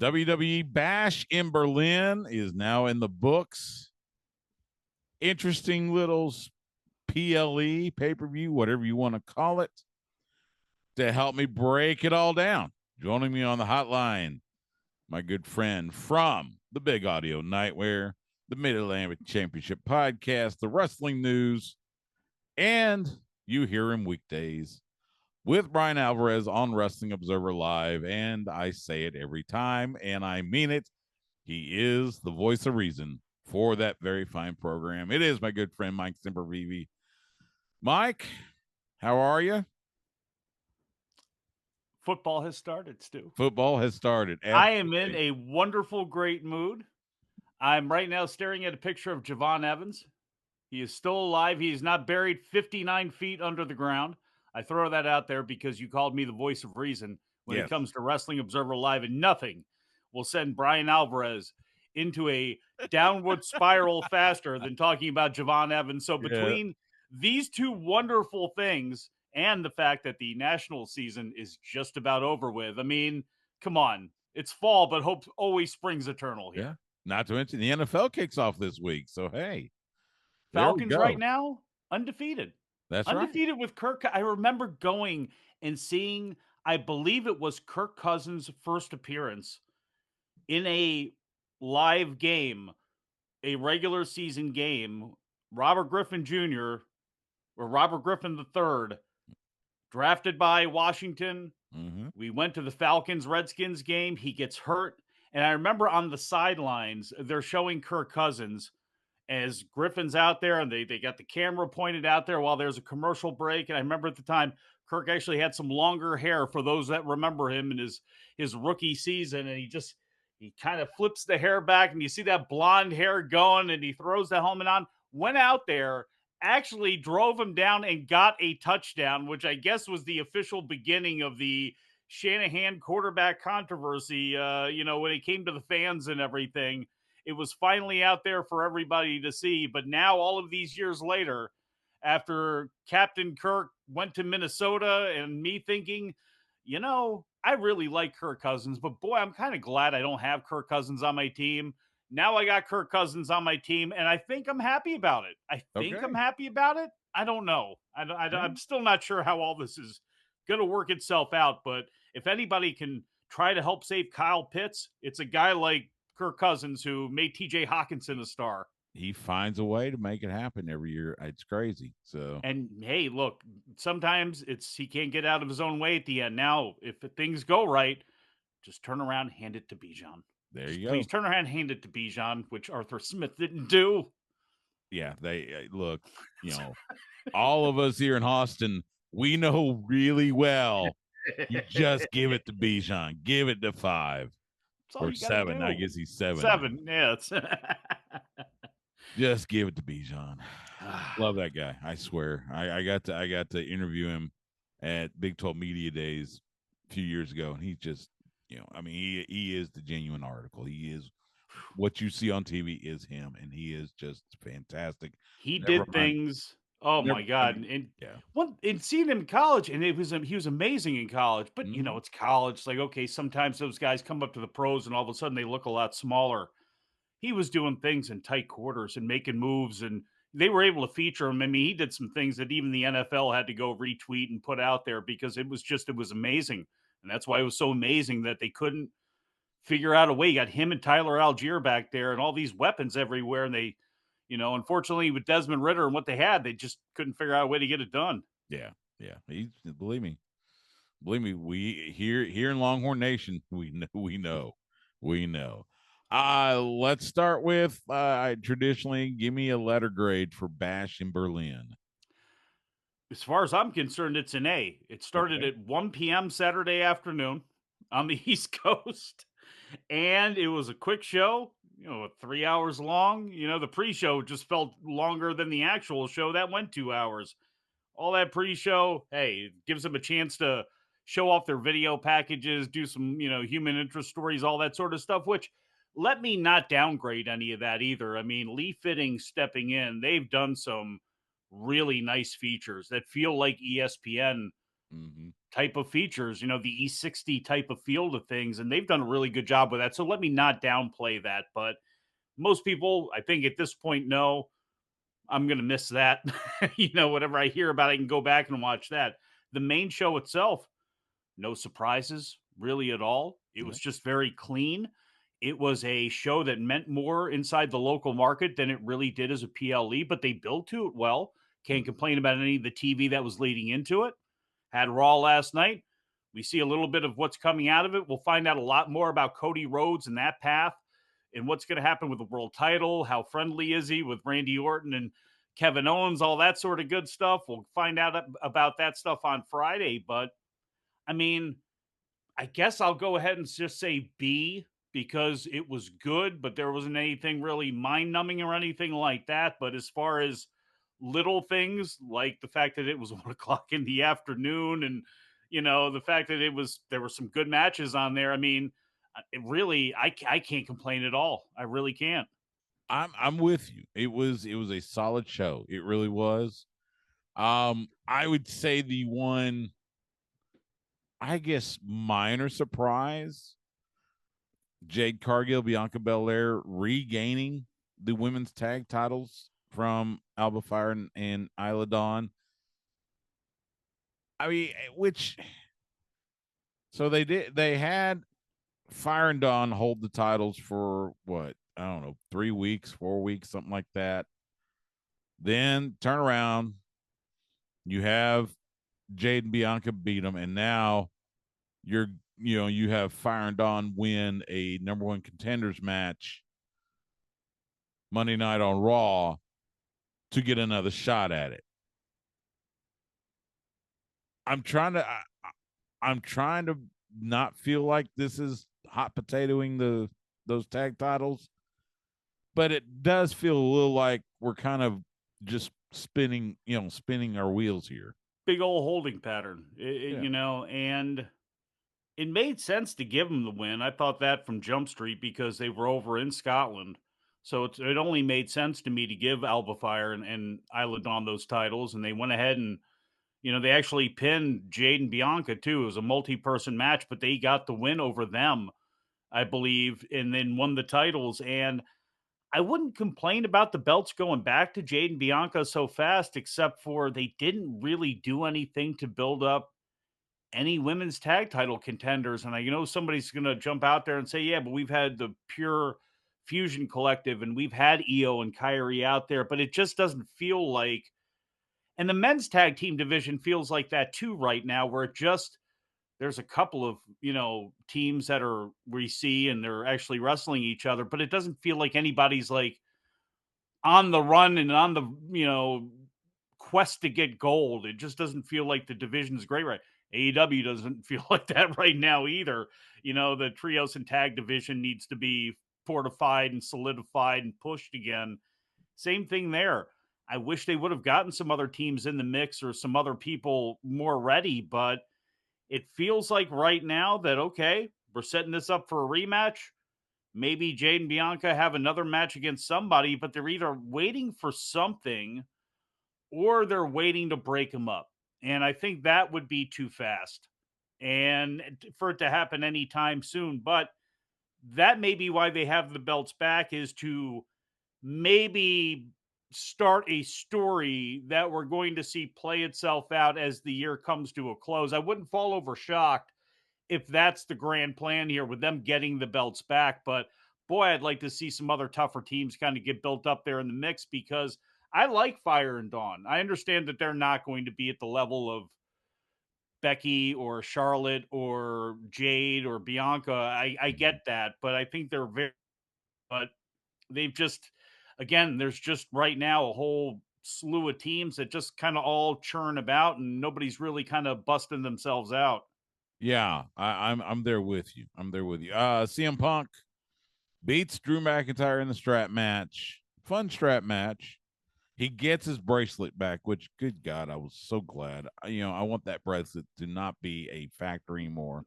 WWE Bash in Berlin is now in the books. Interesting little PLE, pay-per-view, whatever you want to call it, to help me break it all down. Joining me on the hotline, my good friend from the Big Audio Nightwear, the Mid-Atlantic Championship Podcast, the Wrestling News, and you hear him weekdays with Brian Alvarez on Wrestling Observer Live. And I say it every time, and I mean it. He is the voice of reason for that very fine program. It is my good friend, Mike Sempervive. Mike, how are you? Football has started, Stu. Football has started. Absolutely. I am in a wonderful, great mood. I'm right now staring at a picture of Javon Evans. He is still alive. He is not buried 59 feet under the ground. I throw that out there because you called me the voice of reason when it comes to Wrestling Observer Live, and nothing will send Brian Alvarez into a downward spiral faster than talking about Javon Evans. So between these two wonderful things and the fact that the national season is just about over with, I mean, come on. It's fall, but hope always springs eternal here. Yeah. Not to mention the NFL kicks off this week. So, hey. Falcons right now, undefeated. That's undefeated with Kirk. I remember going and seeing, I believe it was Kirk Cousins' first appearance in a live game, a regular season game. Robert Griffin Jr. or Robert Griffin III, drafted by Washington. Mm-hmm. We went to the Falcons-Redskins game. He gets hurt. And I remember on the sidelines, they're showing Kirk Cousins as Griffin's out there, and they got the camera pointed out there while there's a commercial break. And I remember at the time, Kirk actually had some longer hair for those that remember him in his rookie season. And he kind of flips the hair back, and you see that blonde hair going, and he throws the helmet on, went out there, actually drove him down and got a touchdown, which I guess was the official beginning of the Shanahan quarterback controversy, when it came to the fans and everything. It was finally out there for everybody to see. But now, all of these years later, after Captain Kirk went to Minnesota, and me thinking, I really like Kirk Cousins, but boy, I'm kind of glad I don't have Kirk Cousins on my team. Now I got Kirk Cousins on my team, and I think I'm happy about it. I'm happy about it. I don't know. I'm still not sure how all this is going to work itself out, but if anybody can try to help save Kyle Pitts, it's a guy like Kirk Cousins who made TJ Hawkinson a star. He finds a way to make it happen every year. It's crazy. So, and hey, look, sometimes he can't get out of his own way at the end. Now, if things go right, just turn around, hand it to Bijan. There you go. Please turn around, hand it to Bijan, which Arthur Smith didn't do. Yeah, they look, all of us here in Austin, we know really well. You just give it to Bijan. Give it to 5 or 7. Do. I guess he's 7. 7, yeah. Just give it to Bijan. Love that guy. I swear. I got to interview him at Big 12 Media Days a few years ago, and he's just, he is the genuine article. He is what you see on TV is him, and he is just fantastic. He did things. Oh my God! And seeing him in college, and he was amazing in college. But it's college. It's like, okay, sometimes those guys come up to the pros, and all of a sudden they look a lot smaller. He was doing things in tight quarters and making moves, and they were able to feature him. I mean, he did some things that even the NFL had to go retweet and put out there because it was amazing. And that's why it was so amazing that they couldn't figure out a way. You got him and Tyler Algier back there and all these weapons everywhere. And they, unfortunately with Desmond Ridder and what they had, they just couldn't figure out a way to get it done. Yeah. Yeah. Believe me, we here in Longhorn Nation, we know. Let's start with traditionally give me a letter grade for Bash in Berlin. As far as I'm concerned, it's an A. It started at 1 p.m. Saturday afternoon on the East Coast, and it was a quick show, 3 hours long. The pre-show just felt longer than the actual show. That went 2 hours. All that pre-show, hey, it gives them a chance to show off their video packages, do some, human interest stories, all that sort of stuff, which let me not downgrade any of that either. I mean, Lee Fitting stepping in, they've done some really nice features that feel like ESPN type of features, the E60 type of feel to things, and they've done a really good job with that. So let me not downplay that, but most people, I think at this point, know I'm going to miss that. Whatever I hear about, I can go back and watch that. The main show itself, no surprises really at all. It Yeah. was just very clean. It was a show that meant more inside the local market than it really did as a PLE, but they built to it well. Can't complain about any of the TV that was leading into it. Had Raw last night. We see a little bit of what's coming out of it. We'll find out a lot more about Cody Rhodes and that path and what's going to happen with the world title. How friendly is he with Randy Orton and Kevin Owens, all that sort of good stuff. We'll find out about that stuff on Friday. But I mean, I guess I'll go ahead and just say B because it was good, but there wasn't anything really mind numbing or anything like that. But as far as little things like the fact that it was 1 o'clock in the afternoon and, the fact that there were some good matches on there. I mean, it really, I can't complain at all. I really can't. I'm with you. It was a solid show. It really was. I would say the one, I guess, minor surprise, Jade Cargill, Bianca Belair regaining the women's tag titles from Alba Fire and Isla Dawn. I mean, which, so they had Fire and Dawn hold the titles for what? I don't know, 3 weeks, 4 weeks, something like that. Then turn around, you have Jade and Bianca beat them, and now you have Fire and Dawn win a number one contenders match Monday night on Raw to get another shot at it. I'm trying to I'm trying to not feel like this is hot potatoing those tag titles, but it does feel a little like we're kind of just spinning our wheels here. Big old holding pattern, Yeah. and it made sense to give them the win. I thought that from Jump Street because they were over in Scotland. So it only made sense to me to give Alba Fire and Isla Dawn those titles. And they went ahead and, they actually pinned Jade and Bianca too. It was a multi-person match, but they got the win over them, I believe, and then won the titles. And I wouldn't complain about the belts going back to Jade and Bianca so fast, except for they didn't really do anything to build up any women's tag title contenders. And I know somebody's going to jump out there and say, yeah, but we've had the Pure Fusion Collective and we've had Io and Kyrie out there, but it just doesn't feel like, and the men's tag team division feels like that too right now, where there's a couple of, teams that we see and they're actually wrestling each other, but it doesn't feel like anybody's like on the run and on the, quest to get gold. It just doesn't feel like the division is great, right? AEW doesn't feel like that right now either. The trios and tag division needs to be fortified and solidified and pushed again. Same thing there. I wish they would have gotten some other teams in the mix or some other people more ready, but it feels like right now that, okay, we're setting this up for a rematch. Maybe Jade and Bianca have another match against somebody, but they're either waiting for something or they're waiting to break them up. And I think that would be too fast and for it to happen anytime soon. But that may be why they have the belts back, is to maybe start a story that we're going to see play itself out as the year comes to a close. I wouldn't fall over shocked if that's the grand plan here with them getting the belts back. But boy, I'd like to see some other tougher teams kind of get built up there in the mix, because I like Fire and Dawn. I understand that they're not going to be at the level of Becky or Charlotte or Jade or Bianca. I get that, but I think they're but they've just, again, there's just right now a whole slew of teams that just kind of all churn about and nobody's really kind of busting themselves out. Yeah, I'm there with you. I'm there with you. CM Punk beats Drew McIntyre in the strap match. Fun strap match. He gets his bracelet back, which, good God, I was so glad. I want that bracelet to not be a factor anymore.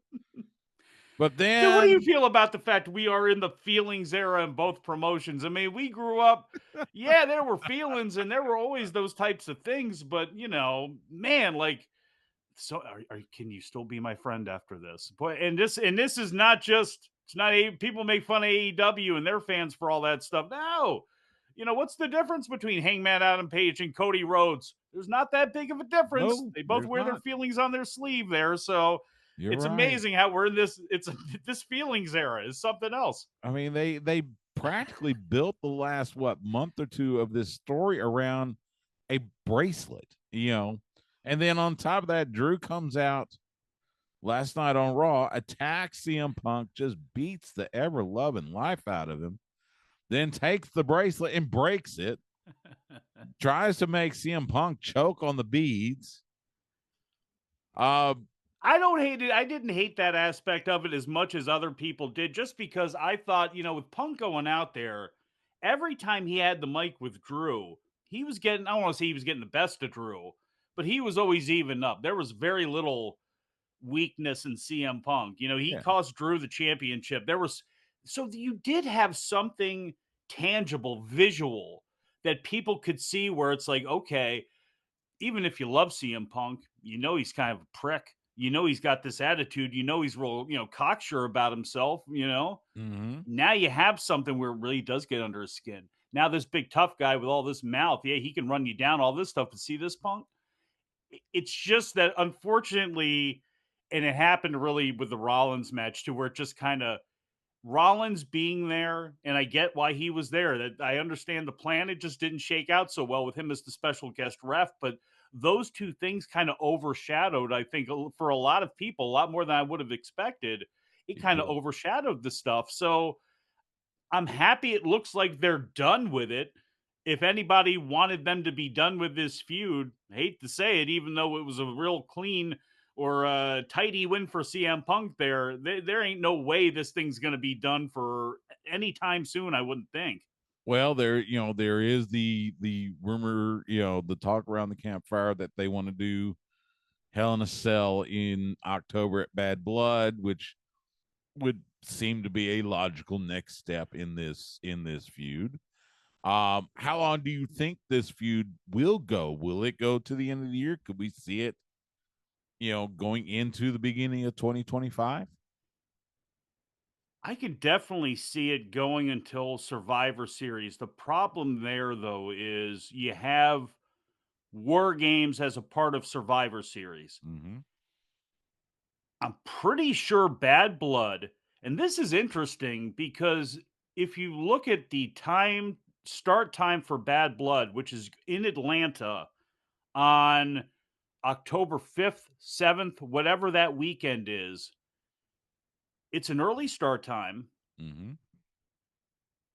But Dude, what do you then, feel about the fact we are in the feelings era in both promotions? I mean, we grew up, yeah, there were feelings and there were always those types of things, but man, like So can you still be my friend after this? Boy, and this is not just it's not people make fun of AEW and their fans for all that stuff. No. What's the difference between Hangman Adam Page and Cody Rhodes? There's not that big of a difference. No, They both there's wear their not. feelings on their sleeve there. So You're it's right. amazing how we're in this. This feelings era is something else. I mean, they practically built the last month or two of this story around a bracelet. And then on top of that, Drew comes out last night on Raw, attacks CM Punk, just beats the ever loving life out of him, then takes the bracelet and breaks it, tries to make CM Punk choke on the beads. I don't hate it. I didn't hate that aspect of it as much as other people did, just because I thought, with Punk going out there, every time he had the mic with Drew, he was getting, I don't want to say he was getting the best of Drew, but he was always even up. There was very little weakness in CM Punk. He Yeah, cost Drew the championship. So you did have something tangible, visual that people could see where it's like, okay, even if you love CM Punk, he's kind of a prick. He's got this attitude. He's real, cocksure about himself. mm-hmm. Now you have something where it really does get under his skin. Now this big tough guy with all this mouth, yeah, he can run you down, all this stuff. To see this Punk, it's just that unfortunately, and it happened really with the Rollins match too, where it just kind of Rollins being there, and I get why he was there. That I understand the plan. It just didn't shake out so well with him as the special guest ref. But those two things kind of overshadowed, I think, for a lot of people, a lot more than I would have expected. It It kind of did. overshadowed the stuff. So I'm happy it looks like they're done with it. If anybody wanted them to be done with this feud, I hate to say it, even though it was a real clean or tidy win for CM Punk there ain't no way this thing's going to be done for any time soon, I wouldn't think. Well, there is the rumor, the talk around the campfire that they want to do Hell in a Cell in October at Bad Blood, which would seem to be a logical next step in this feud. How long do you think this feud will go? Will it go to the end of the year? Could we see it, going into the beginning of 2025? I can definitely see it going until Survivor Series. The problem there, though, is you have War Games as a part of Survivor Series. Mm-hmm. I'm pretty sure Bad Blood, and this is interesting because if you look at the start time for Bad Blood, which is in Atlanta on October 5th, 7th, whatever that weekend is, it's an early start time. Mm-hmm.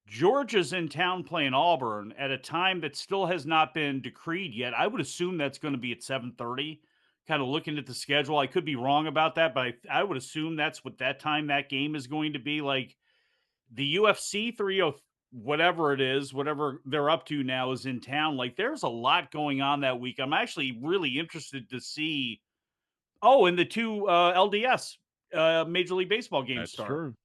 Georgia's in town playing Auburn at a time that still has not been decreed yet. I would assume that's going to be at 7:30. Kind of looking at the schedule, I could be wrong about that, but I would assume that's what that time that game is going to be. Like the UFC 30, whatever it is, whatever they're up to now is in town. Like there's a lot going on that week. I'm actually really interested to see. Oh, and the two LDS Major League Baseball games That's start. true.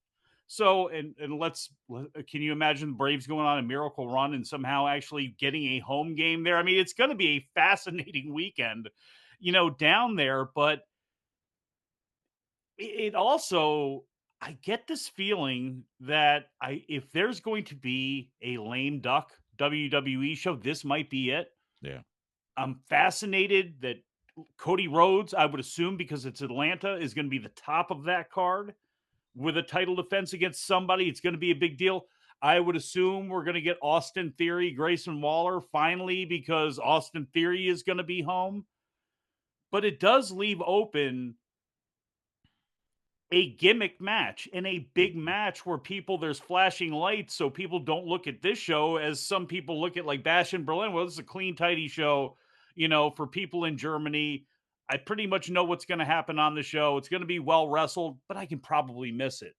So, and can you imagine the Braves going on a miracle run and somehow actually getting a home game there? I mean, it's going to be a fascinating weekend, down there. But it also, I get this feeling that if there's going to be a lame duck WWE show, this might be it. Yeah. I'm fascinated that Cody Rhodes, I would assume because it's Atlanta, is going to be the top of that card with a title defense against somebody. It's going to be a big deal. I would assume we're going to get Austin Theory, Grayson Waller finally because Austin Theory is going to be home. But it does leave open a gimmick match and a big match where there's flashing lights. So people don't look at this show as some people look at like Bash in Berlin. Well, this is a clean, tidy show, for people in Germany. I pretty much know what's going to happen on the show. It's going to be well wrestled, but I can probably miss it.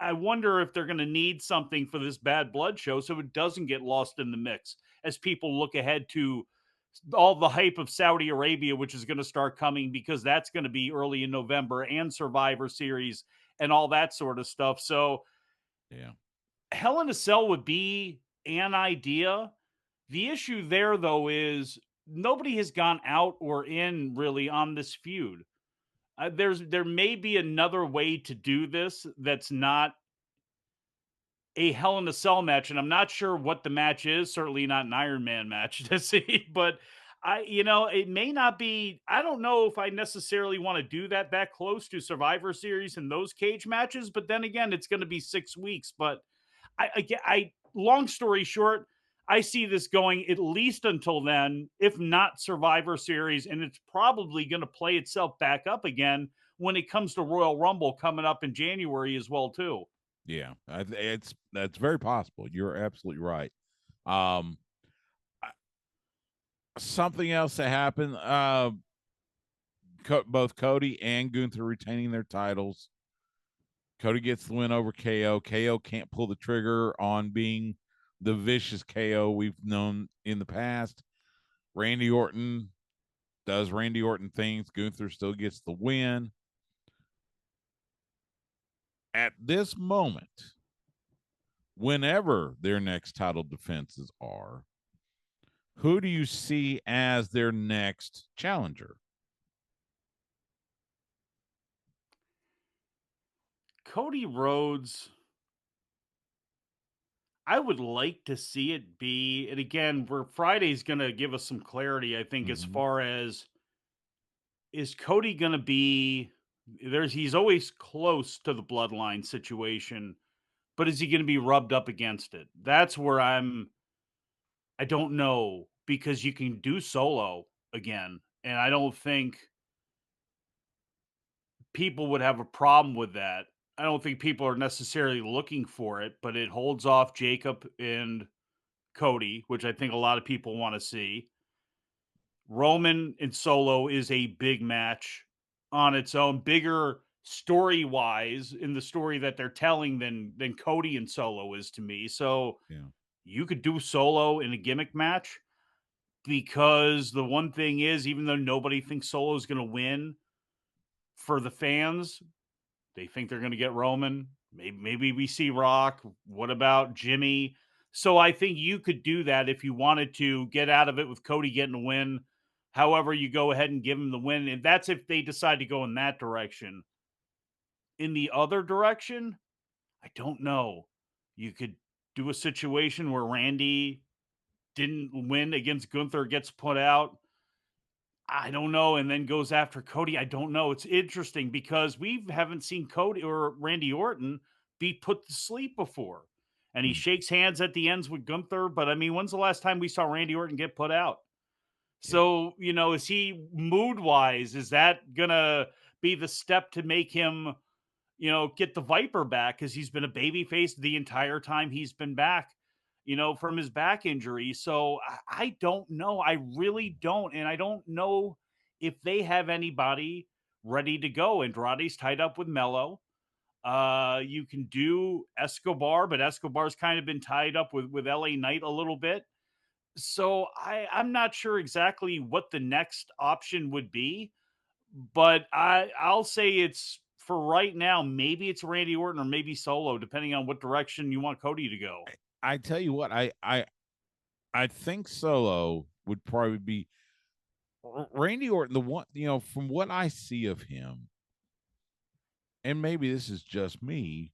I wonder if they're going to need something for this Bad Blood show so it doesn't get lost in the mix as people look ahead to all the hype of Saudi Arabia, which is going to start coming because that's going to be early in November, and Survivor Series and all that sort of stuff. So, Yeah. Hell in a Cell would be an idea. The issue there, though, is nobody has gone out or in really on this feud. There may be another way to do this that's not a Hell in a Cell match, and I'm not sure what the match is. Certainly not an Iron Man match to see, but it may not be. I don't know if I necessarily want to do that close to Survivor Series and those cage matches. But then again, it's going to be 6 weeks. But long story short, I see this going at least until then, if not Survivor Series, and it's probably going to play itself back up again when it comes to Royal Rumble coming up in January as well, too. Yeah, that's very possible. You're absolutely right. Um, Something else that happened. Both Cody and Gunther retaining their titles. Cody gets the win over KO. KO can't pull the trigger on being the vicious KO we've known in the past. Randy Orton does Randy Orton things. Gunther still gets the win. At this moment, whenever their next title defenses are, who do you see as their next challenger? Cody Rhodes, I would like to see it be, and again, where Friday's going to give us some clarity, I think, as Mm-hmm. far as is Cody going to be he's always close to the bloodline situation, but is he going to be rubbed up against it? That's where I don't know because you can do solo again, and I don't think people would have a problem with that. I don't think people are necessarily looking for it, but it holds off Jacob and Cody, which I think a lot of people want to see. Roman and Solo is a big match on its own, bigger story wise in the story that they're telling than Cody and Solo is to me. So Yeah. you could do Solo in a gimmick match because the one thing is, even though nobody thinks Solo is going to win, for the fans, they think they're going to get Roman. Maybe we see Rock. What about Jimmy? So I think you could do that if you wanted to get out of it with Cody getting a win. However, you go ahead and give him the win. And that's if they decide to go in that direction. In the other direction, I don't know. You could do a situation where Randy didn't win against Gunther, gets put out. I don't know, and then goes after Cody. I don't know. It's interesting because we haven't seen Cody or Randy Orton be put to sleep before. And he Mm. shakes hands at the ends with Gunther. But I mean, when's the last time we saw Randy Orton get put out? Yeah. So, is he mood wise? Is that gonna be the step to make him, get the Viper back? Because he's been a baby face the entire time he's been back, from his back injury. So I don't know. I really don't. And I don't know if they have anybody ready to go. Andrade's tied up with Mello. You can do Escobar, but Escobar's kind of been tied up with LA Knight a little bit. So I'm not sure exactly what the next option would be, but I'll say it's for right now, maybe it's Randy Orton or maybe Solo, depending on what direction you want Cody to go. I tell you what, I think Solo would probably be Randy Orton. The one, from what I see of him, and maybe this is just me,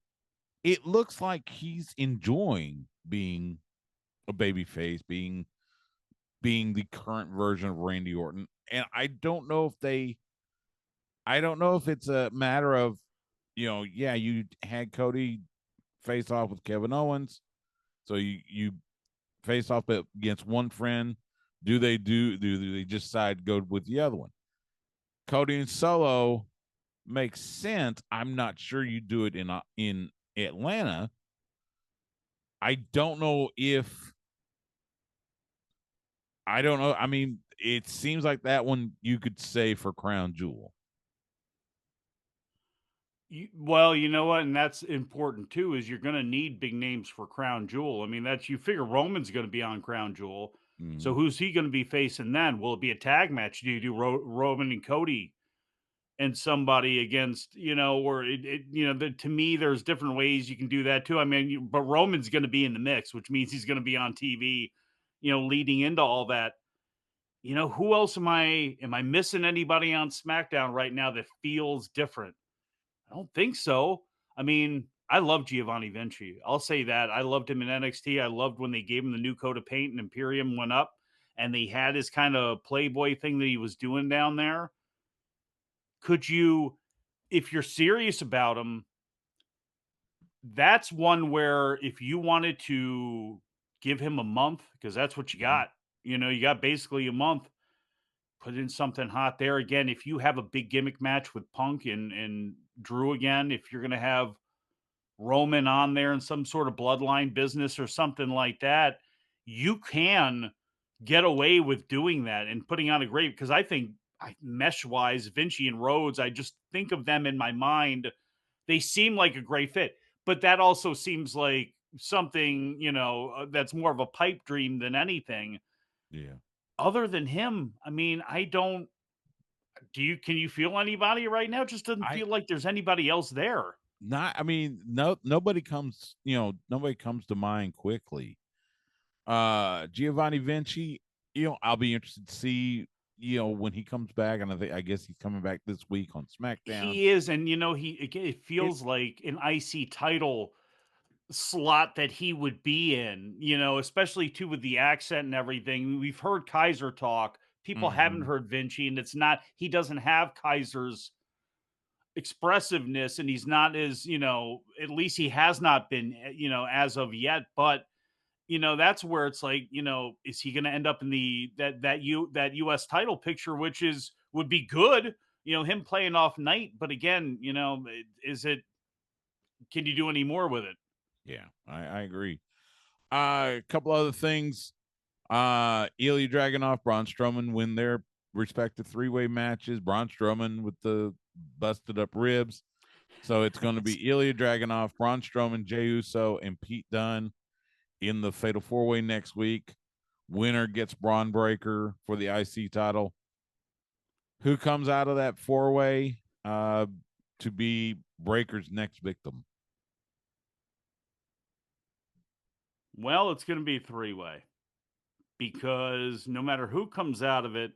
it looks like he's enjoying being a baby face, being the current version of Randy Orton. And I don't know if it's a matter of, yeah, you had Cody face off with Kevin Owens, so you face off against one friend. Do they just decide to go with the other one? Cody and Solo makes sense. I'm not sure you do it in Atlanta. I don't know if I don't know. I mean, it seems like that one you could say for Crown Jewel. Well, you know what, and that's important too. Is you're going to need big names for Crown Jewel. I mean, that's you figure Roman's going to be on Crown Jewel. So Mm-hmm. who's he going to be facing then? Will it be a tag match? Do you do Roman and Cody and somebody against, or to me, there's different ways you can do that too. I mean, but Roman's going to be in the mix, which means he's going to be on TV, leading into all that. who else am I missing anybody on SmackDown right now that feels different? I don't think so. I mean, I love Giovanni Vinci. I'll say that. I loved him in NXT. I loved when they gave him the new coat of paint and Imperium went up and they had his kind of playboy thing that he was doing down there. Could you, if you're serious about him, that's one where if you wanted to give him a month, because that's what you Mhm. got, you got basically a month, put in something hot there. Again, if you have a big gimmick match with Punk and Drew again, if you're going to have Roman on there in some sort of bloodline business or something like that, you can get away with doing that and putting on a great, because I think mesh wise, Vinci and Rhodes, I just think of them in my mind. They seem like a great fit, but that also seems like something, that's more of a pipe dream than anything. Yeah. Other than him, I mean, I don't, can you feel anybody right now? It just doesn't I feel like there's anybody else there. not I mean, nobody comes to mind quickly. Giovanni Vinci, I'll be interested to see, when he comes back, and I guess he's coming back this week on SmackDown. He is, and it It feels like an IC title slot that he would be in, especially too with the accent and everything. We've heard Kaiser talk. People haven't Mhm. heard Vinci, and it's not, he doesn't have Kaiser's expressiveness, and he's not as, at least he has not been, as of yet. But that's where it's like, is he going to end up in that US title picture, which would be good, him playing off Knight. But again, is it, can you do any more with it? Yeah, I agree. A couple other things. Ilya Dragunov, Braun Strowman win their respective three-way matches. Braun Strowman with the busted up ribs. So it's going to be Ilya Dragunov, Braun Strowman, Jey Uso, and Pete Dunne in the Fatal Four Way next week. Winner gets Braun Breaker for the IC title. Who comes out of that four way to be Breaker's next victim? Well, it's going to be a three-way, because no matter who comes out of it,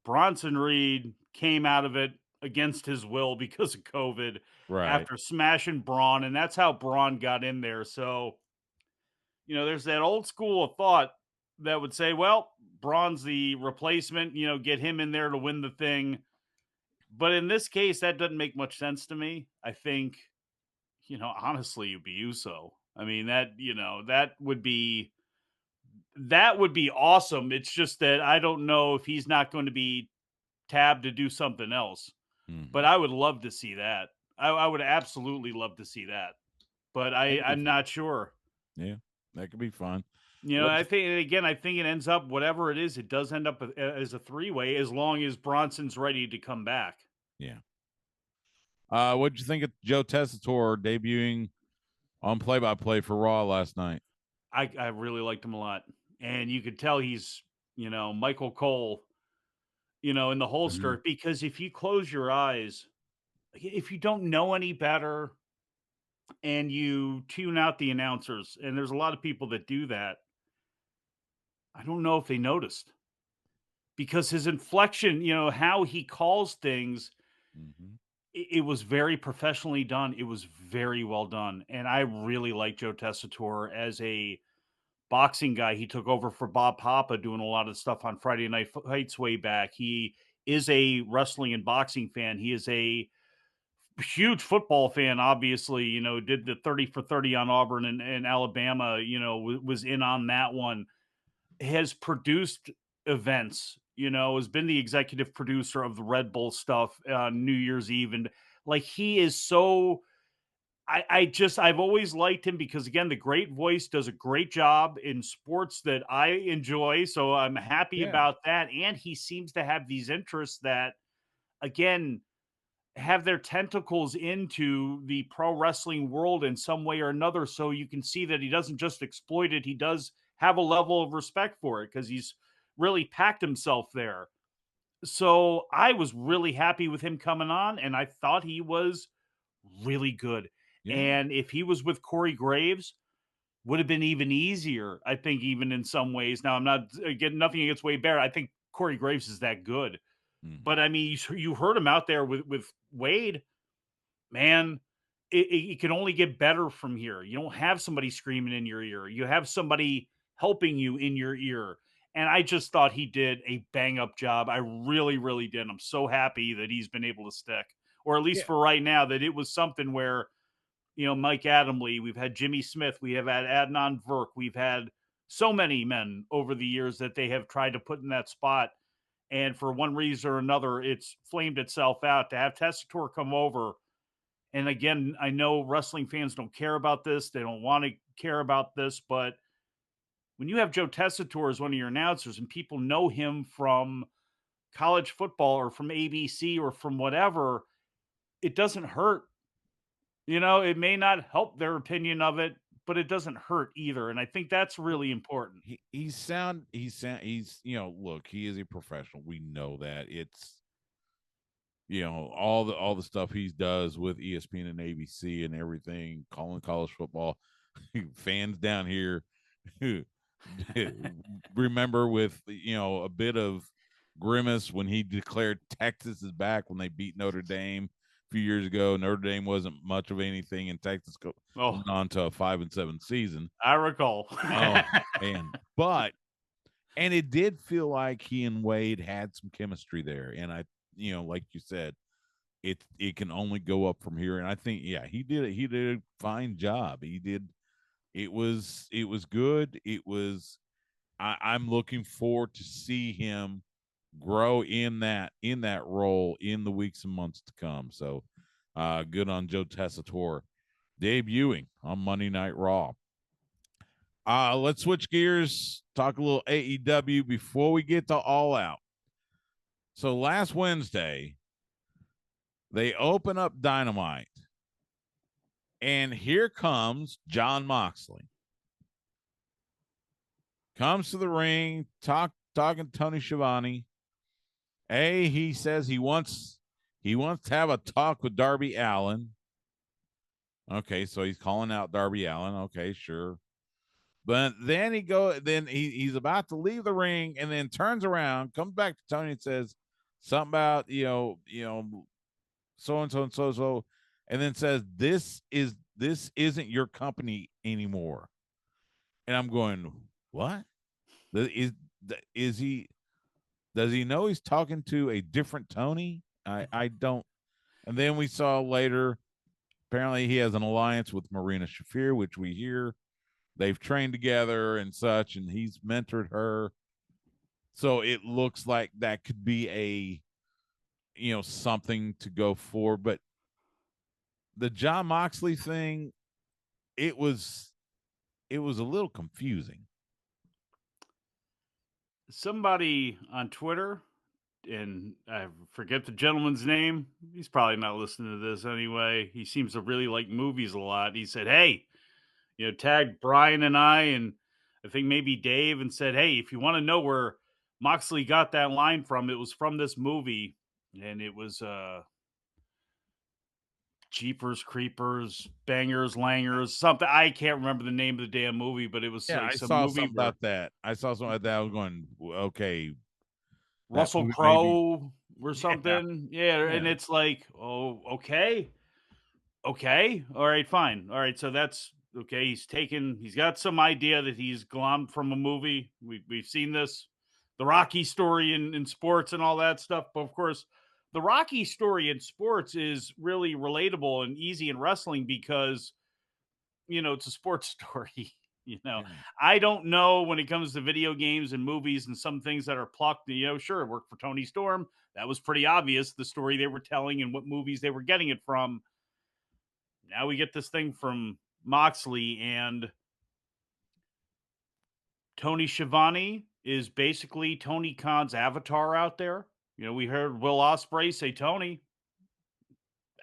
Bronson Reed came out of it against his will because of COVID Right. after smashing Braun, and that's how Braun got in there. So, there's that old school of thought that would say, well, Braun's the replacement, get him in there to win the thing. But in this case, that doesn't make much sense to me. I think, honestly, you'd be Uso. I mean, that would be awesome. It's just that I don't know if he's not going to be tabbed to do something else. But Mm-hmm. I would love to see that. I would absolutely love to see that. But That I could be I'm fun. not sure. Yeah, that could be fun. I What's think, and again, I think it ends up, whatever it is, it does end up as a three-way, as long as Bronson's ready to come back. Yeah. What'd you think of Joe Tessitore debuting on play by play for Raw last night? I really liked him a lot, and you could tell he's, Michael Cole, in the Mm-hmm. holster, because if you close your eyes, if you don't know any better and you tune out the announcers, and there's a lot of people that do that, I don't know if they noticed, because his inflection, how he calls things, Mm-hmm. it was very professionally done. It was very well done. And I really like Joe Tessitore as a boxing guy. He took over for Bob Papa doing a lot of stuff on Friday Night Fights way back. He is a wrestling and boxing fan. He is a huge football fan, obviously, did the 30 for 30 on Auburn and Alabama, was in on that one, has produced events, has been the executive producer of the Red Bull stuff on New Year's Eve. And like, he is so, I've always liked him because, again, the great voice does a great job in sports that I enjoy. So I'm happy Yeah. about that. And he seems to have these interests that, again, have their tentacles into the pro wrestling world in some way or another. So you can see that he doesn't just exploit it, he does have a level of respect for it because he's really packed himself there. So I was really happy with him coming on, and I thought he was really good. Yeah. And if he was with Corey Graves, would have been even easier, I think, even in some ways. Now, I'm not, again, nothing against Wade Barrett. I think Corey Graves is that good. Mhm. But I mean, you heard him out there with Wade, man. It can only get better from here. You don't have somebody screaming in your ear. You have somebody helping you in your ear. And I just thought he did a bang up job. I really, really did. I'm so happy that he's been able to stick, or at least Yeah. for right now, that it was something where, Mike Adamle, we've had Jimmy Smith, we have had Adnan Verk, we've had so many men over the years that they have tried to put in that spot. And for one reason or another, it's flamed itself out. To have Tessitore come over, and again, I know wrestling fans don't care about this. They don't want to care about this, but when you have Joe Tessitore as one of your announcers and people know him from college football or from ABC or from whatever, it doesn't hurt. It may not help their opinion of it, but it doesn't hurt either. And I think that's really important. He's look, he is a professional. We know that. It's all the stuff he does with ESPN and ABC and everything, calling college football. Fans down here remember with a bit of grimace when he declared Texas is back when they beat Notre Dame a few years ago. Notre Dame wasn't much of anything, and Texas Oh, went on to a 5-7 season. I recall. Oh man, and it did feel like he and Wade had some chemistry there, and like you said, it can only go up from here. And I think, yeah, he did a fine job. He did. It was good. I'm looking forward to see him grow in that role in the weeks and months to come. So good on Joe Tessitore debuting on Monday Night Raw. Let's switch gears, talk a little AEW before we get to All Out. So last Wednesday, they open up Dynamite, and here comes Jon Moxley. Comes to the ring, talking to Tony Schiavone. He says he wants to have a talk with Darby Allin. Okay, so he's calling out Darby Allin. Okay, sure. But then he's about to leave the ring and then turns around, comes back to Tony and says something about, so and so and so so, and then says this isn't your company anymore. And I'm going, what? Is he does he know he's talking to a different Tony? I don't. And then we saw later, apparently he has an alliance with Marina Shafir, which we hear they've trained together and such, and he's mentored her. So it looks like that could be something to go for. But the Jon Moxley thing, it was a little confusing. Somebody on Twitter, and I forget the gentleman's name. He's probably not listening to this anyway. He seems to really like movies a lot. He said, "Hey, tagged Brian and I think maybe Dave, and said, hey, if you want to know where Moxley got that line from, it was from this movie, and it was Jeepers Creepers, Bangers Langers, something. I can't remember the name of the damn movie, but it was Yeah, like I some saw movie something where about that. I saw something like that. I was going, okay, that Russell movie maybe. Crowe or Yeah, something. Yeah, and yeah. it's like, oh, okay. Okay. All right, fine. All right. So that's okay. He's got some idea that he's glommed from a movie. We've seen this, the Rocky story in sports and all that stuff. But of course, the Rocky story in sports is really relatable and easy in wrestling because, it's a sports story. Yeah. I don't know when it comes to video games and movies and some things that are plucked. Sure, it worked for Tony Storm. That was pretty obvious, the story they were telling and what movies they were getting it from. Now we get this thing from Moxley, and Tony Schiavone is basically Tony Khan's avatar out there. We heard Will Ospreay say, Tony,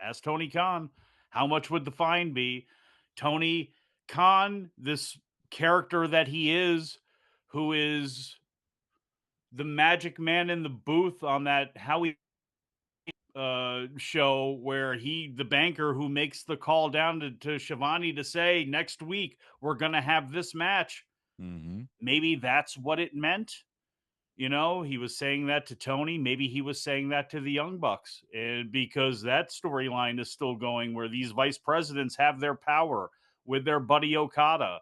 ask Tony Khan, how much would the fine be? Tony Khan, this character that he is, who is the magic man in the booth on that Howie show, where the banker who makes the call down to Shivani to say next week we're gonna have this match. Mm-hmm. Maybe that's what it meant. You know, he was saying that to Tony. Maybe he was saying that to the Young Bucks. And because that storyline is still going where these vice presidents have their power with their buddy Okada,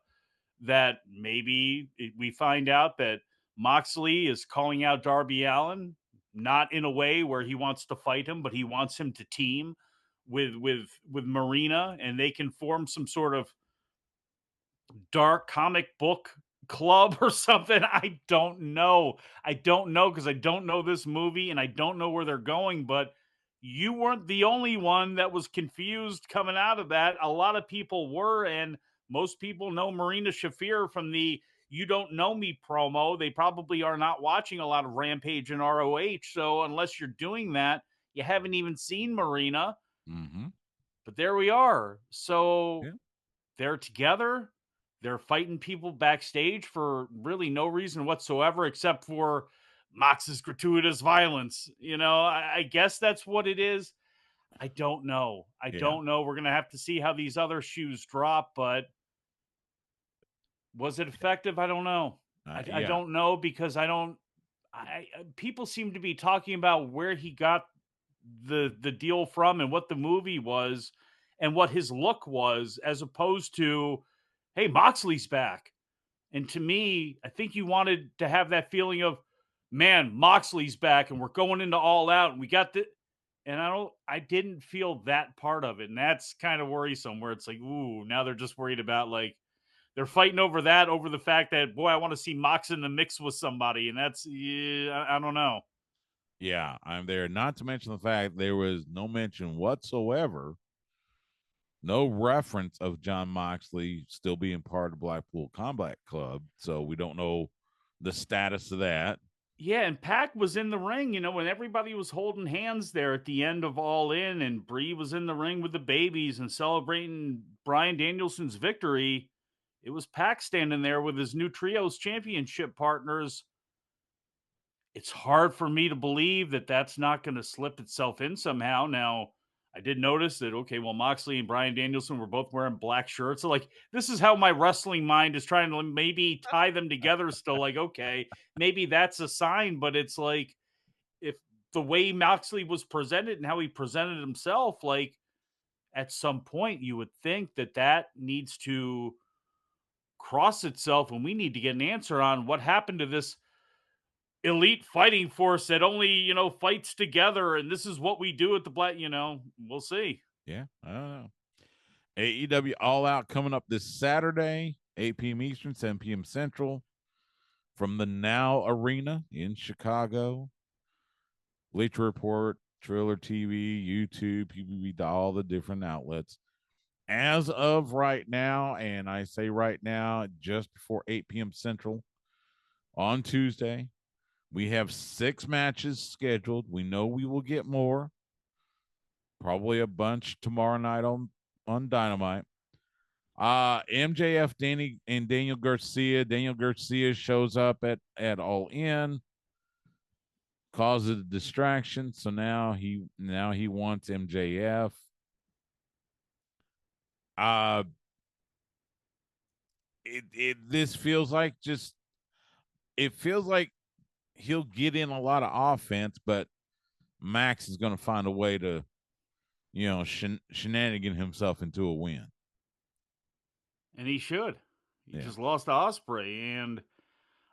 that maybe we find out that Moxley is calling out Darby Allin, not in a way where he wants to fight him, but he wants him to team with Marina, and they can form some sort of dark comic book club or something. I don't know. I don't know because I don't know this movie and I don't know where they're going, but you weren't the only one that was confused coming out of that. A lot of people were, and most people know Marina Shafir from the You Don't Know Me promo. They probably are not watching a lot of Rampage and ROH. So unless you're doing that, you haven't even seen Marina. Mm-hmm. But there we are. So Yeah. they're together. They're fighting people backstage for really no reason whatsoever, except for Mox's gratuitous violence. You know, I guess that's what it is. I don't know. I Yeah. don't know. We're going to have to see how these other shoes drop, but was it effective? I don't know. I Yeah. don't know because people seem to be talking about where he got the deal from and what the movie was and what his look was, as opposed to, hey, Moxley's back. And to me, I think you wanted to have that feeling of, man, Moxley's back and we're going into All Out and we got the, and I didn't feel that part of it. And that's kind of worrisome where it's like, ooh, now they're just worried about like, they're fighting over that, over the fact that, boy, I want to see Mox in the mix with somebody. And that's, yeah, I don't know. Yeah. I'm there. Not to mention the fact there was no mention whatsoever, no reference of John Moxley still being part of Blackpool Combat Club. So we don't know the status of that. Yeah, and Pac was in the ring, you know, when everybody was holding hands there at the end of All In, and Bree was in the ring with the babies and celebrating Bryan Danielson's victory. It was Pac standing there with his new trios championship partners. It's hard for me to believe that that's not going to slip itself in somehow. Now, I did notice that, okay, well, Moxley and Bryan Danielson were both wearing black shirts. So, like, this is how my wrestling mind is trying to maybe tie them together still. Like, okay, maybe that's a sign, but it's like, if the way Moxley was presented and how he presented himself, like, at some point you would think that that needs to cross itself and we need to get an answer on what happened to this elite fighting force that only, you know, fights together and this is what we do at the black, you know, we'll see. Yeah. I don't know. AEW All Out coming up this Saturday, 8 p.m. Eastern, 7 p.m. Central, from the Now Arena in Chicago. Bleacher Report, Triller TV, YouTube, PPV, all the different outlets. As of right now, and I say right now, just before 8 p.m. Central on Tuesday, we have 6 matches scheduled. We know we will get more, probably a bunch tomorrow night on Dynamite. MJF, Danny, and Daniel Garcia. Daniel Garcia shows up at All In, causes a distraction. So now he wants MJF. Uh, this feels like just it feels like he'll get in a lot of offense, but Max is going to find a way to shenanigan himself into a win. And he should. He Yeah. just lost to Osprey, and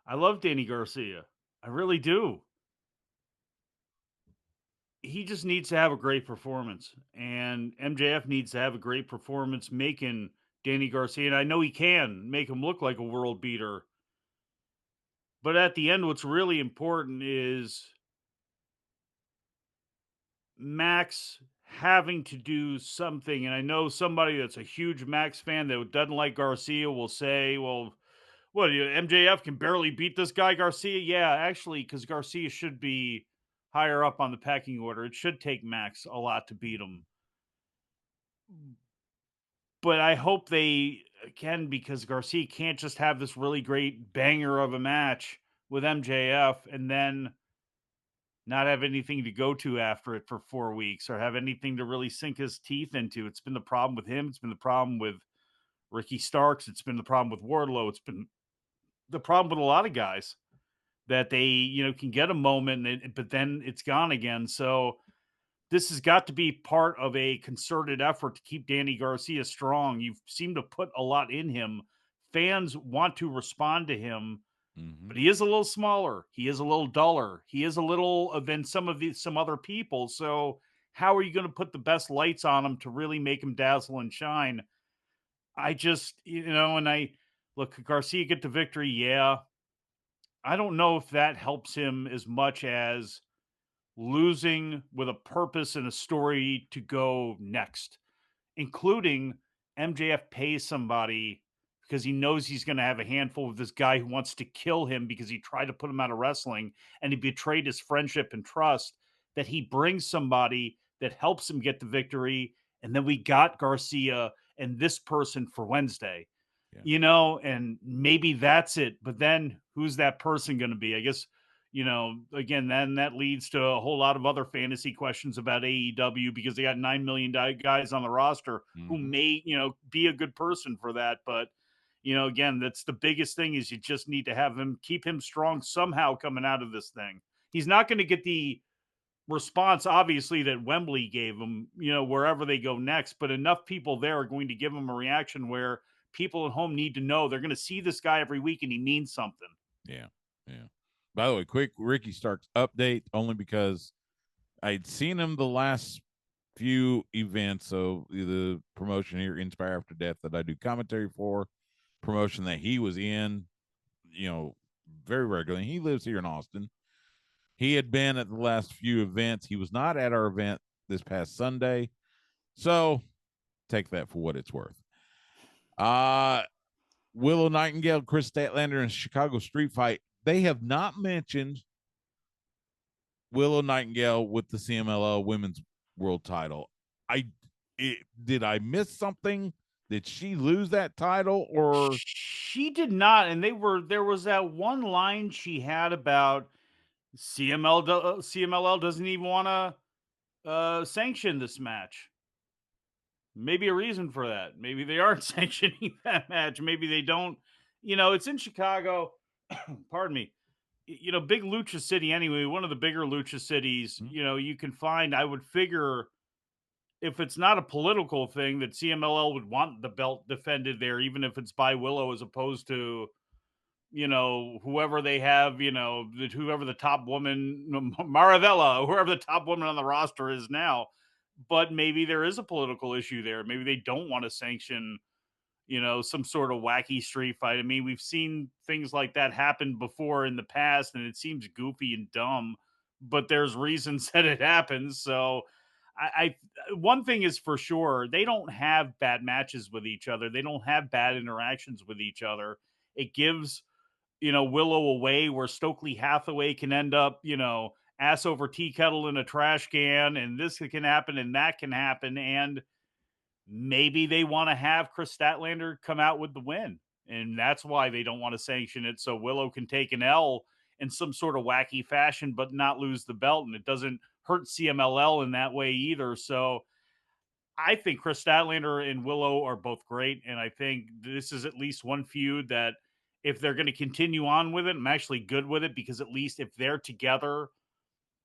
I love Danny Garcia. I really do. He just needs to have a great performance, and MJF needs to have a great performance making Danny Garcia. And I know he can make him look like a world beater. But at the end, what's really important is Max having to do something. And I know somebody that's a huge Max fan that doesn't like Garcia will say, well, what, MJF can barely beat this guy, Garcia? Yeah, actually, because Garcia should be higher up on the pecking order. It should take Max a lot to beat him. But I hope they can, because Garcia can't just have this really great banger of a match with MJF and then not have anything to go to after it for 4 weeks or have anything to really sink his teeth into. It's been the problem with him. It's been the problem with Ricky Starks. It's been the problem with Wardlow. It's been the problem with a lot of guys that they, can get a moment, but then it's gone again. So this has got to be part of a concerted effort to keep Danny Garcia strong. You seem to put a lot in him. Fans want to respond to him, Mm-hmm. but he is a little smaller. He is a little duller. He is a little than some other people. So how are you going to put the best lights on him to really make him dazzle and shine? I just, and I look, Garcia get the victory. Yeah. I don't know if that helps him as much as losing with a purpose and a story to go next, including MJF pays somebody because he knows he's going to have a handful of this guy who wants to kill him because he tried to put him out of wrestling and he betrayed his friendship and trust, that he brings somebody that helps him get the victory. And then we got Garcia and this person for Wednesday, Yeah. and maybe that's it. But then who's that person going to be? I guess, again, then that leads to a whole lot of other fantasy questions about AEW because they got 9 million guys on the roster who Mm-hmm. may, be a good person for that. But, again, that's the biggest thing is you just need to have him, keep him strong somehow coming out of this thing. He's not going to get the response, obviously, that Wembley gave him, wherever they go next, but enough people there are going to give him a reaction where people at home need to know they're going to see this guy every week and he means something. Yeah. Yeah. By the way, quick Ricky Starks update only because I'd seen him the last few events of the promotion here, Inspire After Death, that I do commentary for, promotion that he was in, very regularly. He lives here in Austin. He had been at the last few events. He was not at our event this past Sunday. So take that for what it's worth. Willow Nightingale, Chris Statlander, and Chicago Street Fight. They have not mentioned Willow Nightingale with the CMLL Women's World Title. Did I miss something? Did she lose that title or? She did not, and there was that one line she had about CMLL doesn't even want to sanction this match. Maybe a reason for that. Maybe they aren't sanctioning that match. Maybe they don't. It's in Chicago. Pardon me. Big lucha city anyway. One of the bigger lucha cities. You can find. I would figure if it's not a political thing that CMLL would want the belt defended there, even if it's by Willow as opposed to whoever they have, whoever the top woman, Maravella, whoever the top woman on the roster is now. But maybe there is a political issue there. Maybe they don't want to sanction, some sort of wacky street fight. I mean, we've seen things like that happen before in the past, and it seems goofy and dumb, but there's reasons that it happens. So I one thing is for sure, they don't have bad matches with each other. They don't have bad interactions with each other. It gives Willow away where Stokely Hathaway can end up, ass over tea kettle in a trash can, and this can happen and that can happen. And maybe they want to have Chris Statlander come out with the win. And that's why they don't want to sanction it. So Willow can take an L in some sort of wacky fashion, but not lose the belt. And it doesn't hurt CMLL in that way either. So I think Chris Statlander and Willow are both great. And I think this is at least one feud that if they're going to continue on with it, I'm actually good with it because at least if they're together,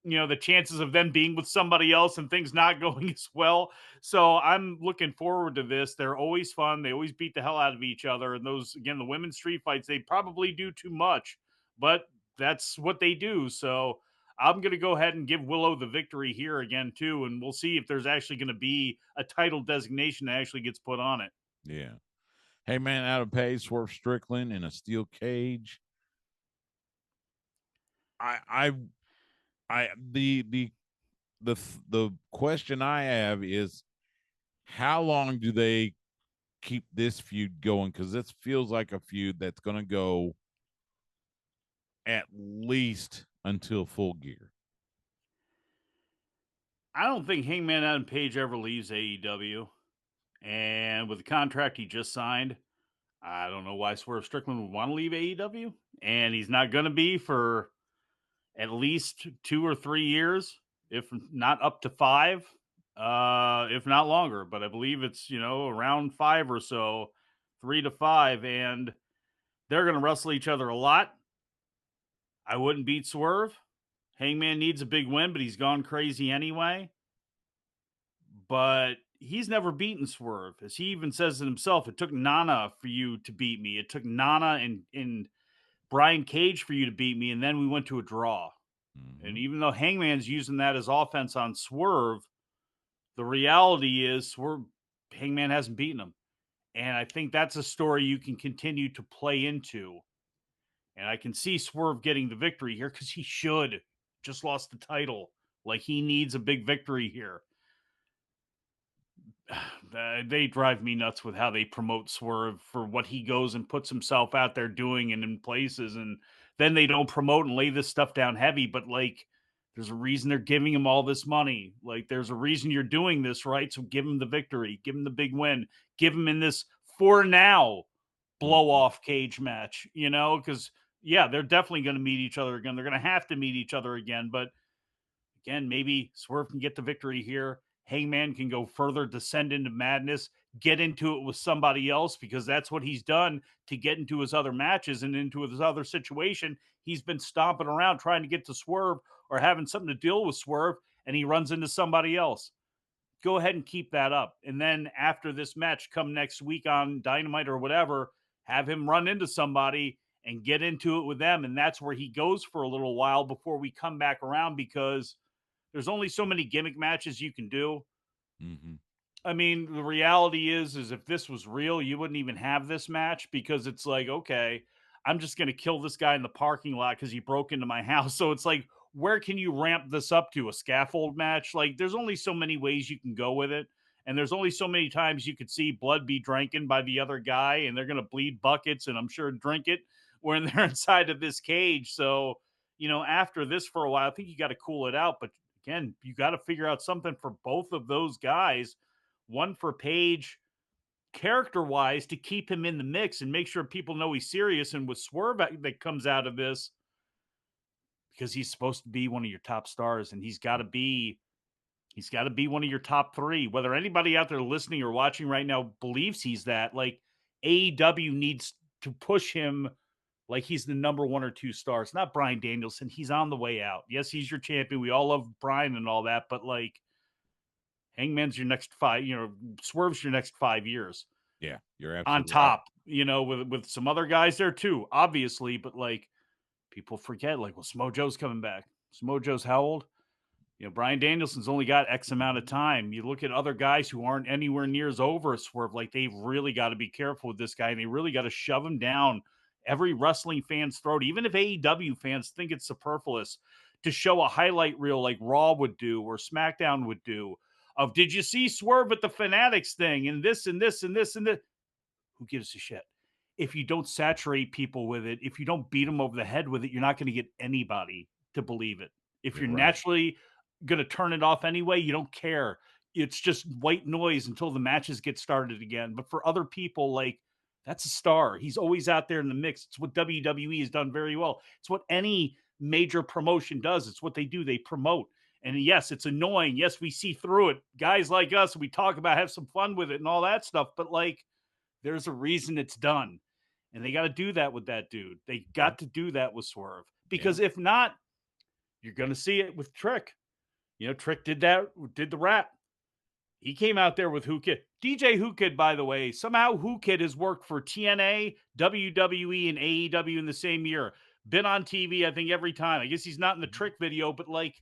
the chances of them being with somebody else and things not going as well. So I'm looking forward to this. They're always fun. They always beat the hell out of each other. And those, again, the women's street fights, they probably do too much, but that's what they do. So I'm going to go ahead and give Willow the victory here again, too. And we'll see if there's actually going to be a title designation that actually gets put on it. Yeah. Hey man, out of pay, Swerve Strickland in a steel cage. The question I have is how long do they keep this feud going? Because this feels like a feud that's going to go at least until Full Gear. I don't think Hangman Adam Page ever leaves AEW. And with the contract he just signed, I don't know why Swerve Strickland would want to leave AEW. And he's not going to be for at least 2 or 3 years, if not up to 5, if not longer. But I believe it's, around 5 or so, 3 to 5. And they're going to wrestle each other a lot. I wouldn't beat Swerve. Hangman needs a big win, but he's gone crazy anyway. But he's never beaten Swerve. As he even says it himself, it took Nana for you to beat me. It took Nana and Brian Cage for you to beat me, and then we went to a draw. And even though Hangman's using that as offense on Swerve, the reality is Hangman hasn't beaten him. And I think that's a story you can continue to play into. And I can see Swerve getting the victory here because he should. Just lost the title. Like, he needs a big victory here. They drive me nuts with how they promote Swerve for what he goes and puts himself out there doing and in places. And then they don't promote and lay this stuff down heavy. But, like, there's a reason they're giving him all this money. Like, there's a reason you're doing this, right? So give him the victory. Give him the big win. Give him in this, for now, blow off cage match, because yeah, they're definitely going to meet each other again. They're going to have to meet each other again. But again, maybe Swerve can get the victory here. Hangman can go further, descend into madness, get into it with somebody else, because that's what he's done to get into his other matches and into his other situation. He's been stomping around trying to get to Swerve or having something to deal with Swerve, and he runs into somebody else. Go ahead and keep that up. And then after this match, come next week on Dynamite or whatever, have him run into somebody and get into it with them. And that's where he goes for a little while before we come back around, because there's only so many gimmick matches you can do. I mean, the reality is if this was real, you wouldn't even have this match, because it's like, okay, I'm just going to kill this guy in the parking lot because he broke into my house. So it's like, where can you ramp this up to? A scaffold match? Like, there's only so many ways you can go with it. And there's only so many times you could see blood be drinking by the other guy, and they're going to bleed buckets and I'm sure drink it when they're inside of this cage. So, after this for a while, I think you got to cool it out. But again, you got to figure out something for both of those guys. One for Page, character-wise, to keep him in the mix and make sure people know he's serious. And with Swerve that comes out of this, because he's supposed to be one of your top stars, and he's got to be one of your top three. Whether anybody out there listening or watching right now believes he's that, like, AEW needs to push him like he's the number one or two star. It's not Bryan Danielson. He's on the way out. Yes, he's your champion. We all love Bryan and all that, but like, Hangman's your next Swerve's your next 5 years. Yeah, you're On absolutely top, with some other guys there too, obviously, but like, people forget, like, well, Smojo's coming back. Smojo's how old? Bryan Danielson's only got X amount of time. You look at other guys who aren't anywhere near as over as Swerve, like, they've really got to be careful with this guy, and they really got to shove him down every wrestling fan's throat, even if AEW fans think it's superfluous, to show a highlight reel like Raw would do or SmackDown would do of, did you see Swerve at the Fanatics thing and this and this and this and this? Who gives a shit? If you don't saturate people with it, if you don't beat them over the head with it, you're not going to get anybody to believe it. If you're naturally going to turn it off anyway, you don't care. It's just white noise until the matches get started again. But for other people, like, that's a star. He's always out there in the mix. It's what WWE has done very well. It's what any major promotion does. It's what they do. They promote. And yes, it's annoying. Yes, we see through it. Guys like us, we talk about, have some fun with it and all that stuff. But like, there's a reason it's done. And they got to do that with that dude. They got to do that with Swerve. Because if not, you're going to see it with Trick. Trick did the rap. He came out there with Who Kid. DJ Who Kid, by the way, somehow Who Kid has worked for TNA, WWE, and AEW in the same year. Been on TV, I think, every time. I guess he's not in the Trick video, but like,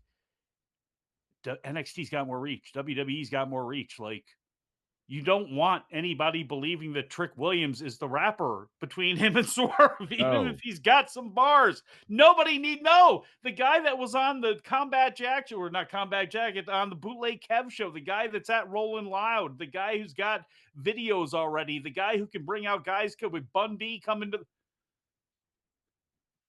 NXT's got more reach. WWE's got more reach. Like, you don't want anybody believing that Trick Williams is the rapper between him and Swerve, even if he's got some bars. Nobody need know. The guy that was on the Combat Jacket, or not Combat Jacket, on the Bootleg Kev show, the guy that's at Rolling Loud, the guy who's got videos already, the guy who can bring out guys with Bun B coming to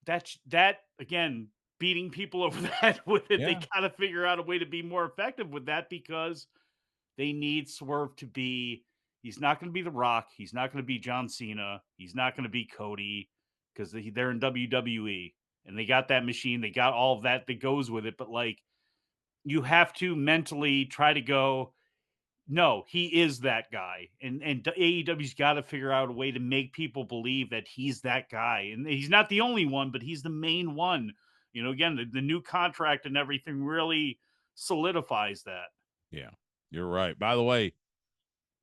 that again, beating people over the head with it. They got to figure out a way to be more effective with that, because they need Swerve to be, he's not going to be The Rock. He's not going to be John Cena. He's not going to be Cody, because they're in WWE and they got that machine. They got all of that goes with it. But like, you have to mentally try to go, no, he is that guy. And AEW's got to figure out a way to make people believe that he's that guy. And he's not the only one, but he's the main one. Again, the new contract and everything really solidifies that. Yeah, you're right. By the way,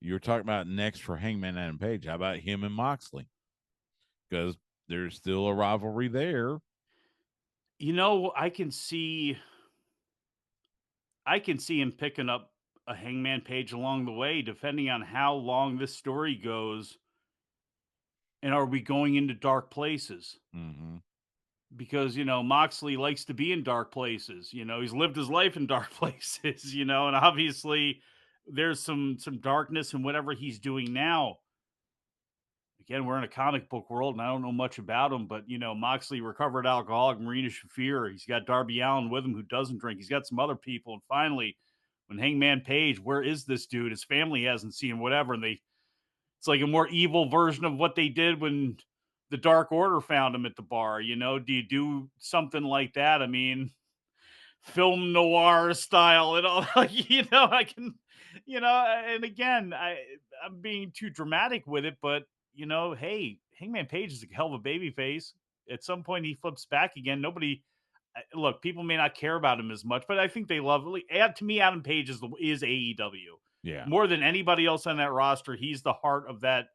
you were talking about next for Hangman Adam Page. How about him and Moxley? Because there's still a rivalry there. I can see him picking up a Hangman Page along the way, depending on how long this story goes. And are we going into dark places? Mm-hmm. Because, Moxley likes to be in dark places. He's lived his life in dark places, and obviously there's some darkness in whatever he's doing now. Again, we're in a comic book world, and I don't know much about him, but Moxley, recovered alcoholic, Marina Shafir. He's got Darby Allin with him, who doesn't drink. He's got some other people, and finally, when Hangman Page, where is this dude? His family hasn't seen him, whatever, and it's like a more evil version of what they did when the Dark Order found him at the bar. Do you do something like that? I mean, film noir style and all. I can, and again, I'm being too dramatic with it, but hey, Hangman Page is a hell of a baby face. At some point, he flips back again. Nobody, look, people may not care about him as much, but I think they love. To me, Adam Page is AEW. Yeah. More than anybody else on that roster, he's the heart of that.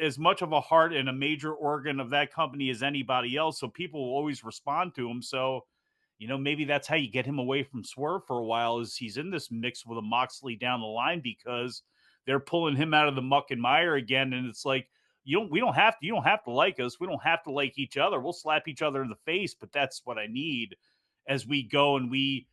As much of a heart and a major organ of that company as anybody else. So people will always respond to him. So, maybe that's how you get him away from Swerve for a while, is he's in this mix with a Moxley down the line, because they're pulling him out of the muck and mire again. And it's like, you don't have to like us. We don't have to like each other. We'll slap each other in the face, but that's what I need as we go and we,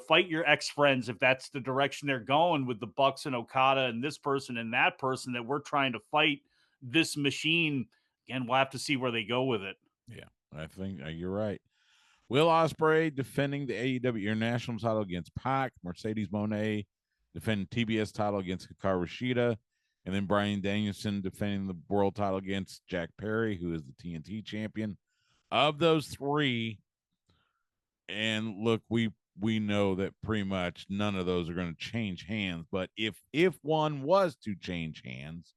fight your ex-friends, if that's the direction they're going with the Bucks and Okada and this person and that person, that we're trying to fight this machine. Again, we'll have to see where they go with it. Yeah, I think you're right. Will Ospreay defending the AEW International title against Pac. Mercedes Moné defending TBS title against Hikaru Shida. And then Bryan Danielson defending the world title against Jack Perry, who is the TNT champion. Of those three, and look, we know that pretty much none of those are going to change hands. But if one was to change hands,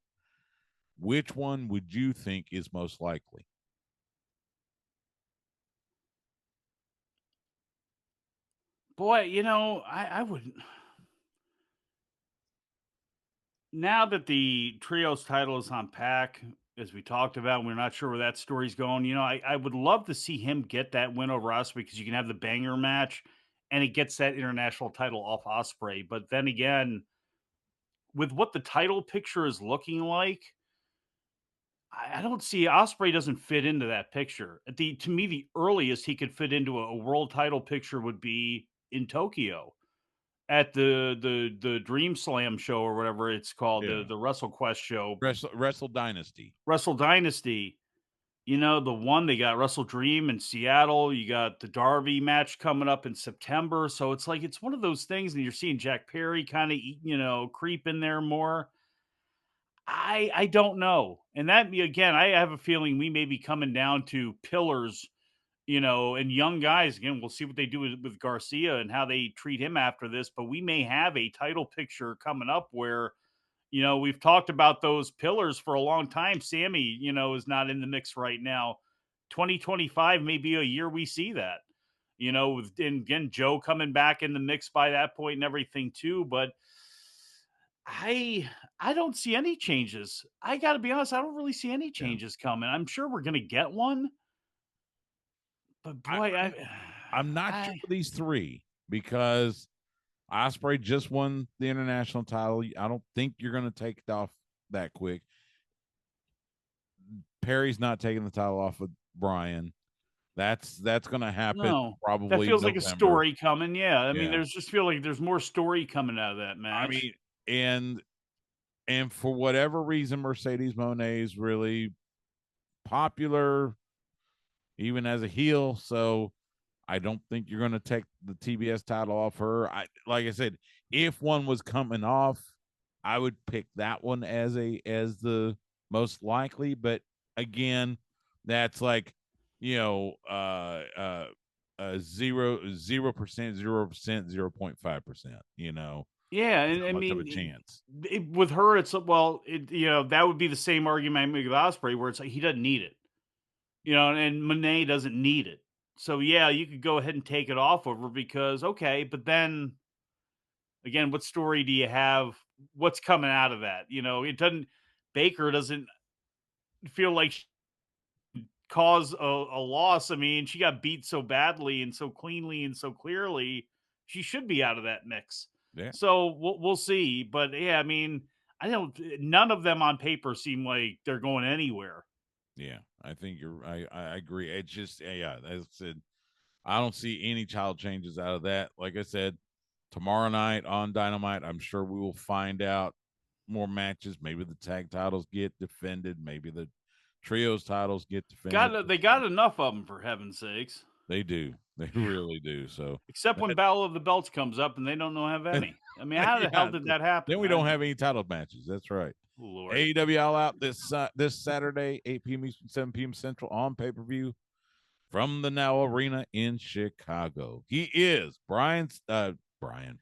which one would you think is most likely? Boy, I wouldn't. Now that the trios title is on Pac, as we talked about, we're not sure where that story's going. I would love to see him get that win over us, because you can have the banger match and it gets that international title off Ospreay. But then again, with what the title picture is looking like, I don't see Ospreay doesn't fit into that picture. To me, the earliest he could fit into a world title picture would be in Tokyo at the Dream Slam show, or whatever it's called, Yeah. the WrestleQuest show, Wrestle Dynasty. Wrestle Dynasty. The one they got Wrestle Dream in Seattle. You got the Darby match coming up in September. So it's like, it's one of those things, and you're seeing Jack Perry kind of, creep in there more. I don't know. And that, again, I have a feeling we may be coming down to pillars, and young guys. Again, we'll see what they do with Garcia and how they treat him after this. But we may have a title picture coming up where, we've talked about those pillars for a long time. Sammy, is not in the mix right now. 2025 may be a year we see that, and again, Joe coming back in the mix by that point and everything too. But I don't see any changes. I got to be honest, I don't really see any changes coming. I'm sure we're going to get one. But boy, I'm not sure for these three, because Ospreay just won the international title. I don't think you're going to take it off that quick. Perry's not taking the title off of Brian. That's going to happen probably. That feels November. like a story coming. Yeah, I mean, Yeah. feel like there's more story coming out of that match. I mean, and for whatever reason, Mercedes Moné is really popular, even as a heel. So I don't think you're going to take the TBS title off her. Like I said, if one was coming off, I would pick that one as the most likely. But again, that's like, 0%, 0.5%. Yeah, and I much mean, of a chance. With her, it's that would be the same argument I make with Ospreay, where it's like he doesn't need it, and Monet doesn't need it. So yeah, you could go ahead and take it off of her because okay, but then again, what story do you have? What's coming out of that? It doesn't. Baker doesn't feel like she caused a loss. I mean, she got beat so badly and so cleanly and so clearly. She should be out of that mix. Yeah. So we'll see. But yeah, I mean, I don't. None of them on paper seem like they're going anywhere. Yeah. I think I agree. It's just, yeah, as I said, I don't see any child changes out of that. Like I said, tomorrow night on Dynamite, I'm sure we will find out more matches. Maybe the tag titles get defended. Maybe the trios titles get defended. They got enough of them for heaven's sakes. They do. They really do. So, Except when Battle of the Belts comes up and they don't know have any. I mean, how the hell yeah, did that happen? then we don't have any title matches. That's right. Lord. AEW All Out this Saturday, 8 p.m. Eastern, 7 p.m. Central on pay-per-view from the Now Arena in Chicago. He is Brian.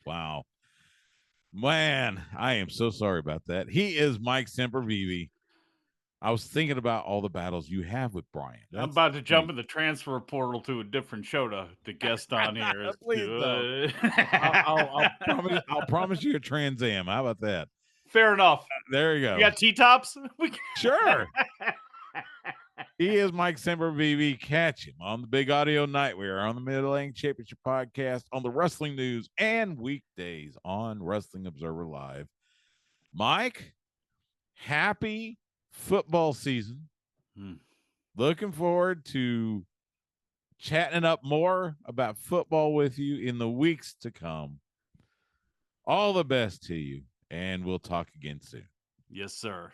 Wow, man, I am so sorry about that. He is Mike Sempervive. I was thinking about all the battles you have with Brian. I'm about to jump in the transfer portal to a different show to guest on here. Please don't. I'll promise you a Trans Am. How about that? Fair enough. There you go. You got T-tops? Sure. He is Mike Sempervive. Catch him on the Big Audio Night. We are on the Mid-Atlantic Championship podcast on the wrestling news and weekdays on Wrestling Observer Live. Mike, happy football season. Looking forward to chatting up more about football with you in the weeks to come. All the best to you, and we'll talk again soon. Yes, sir.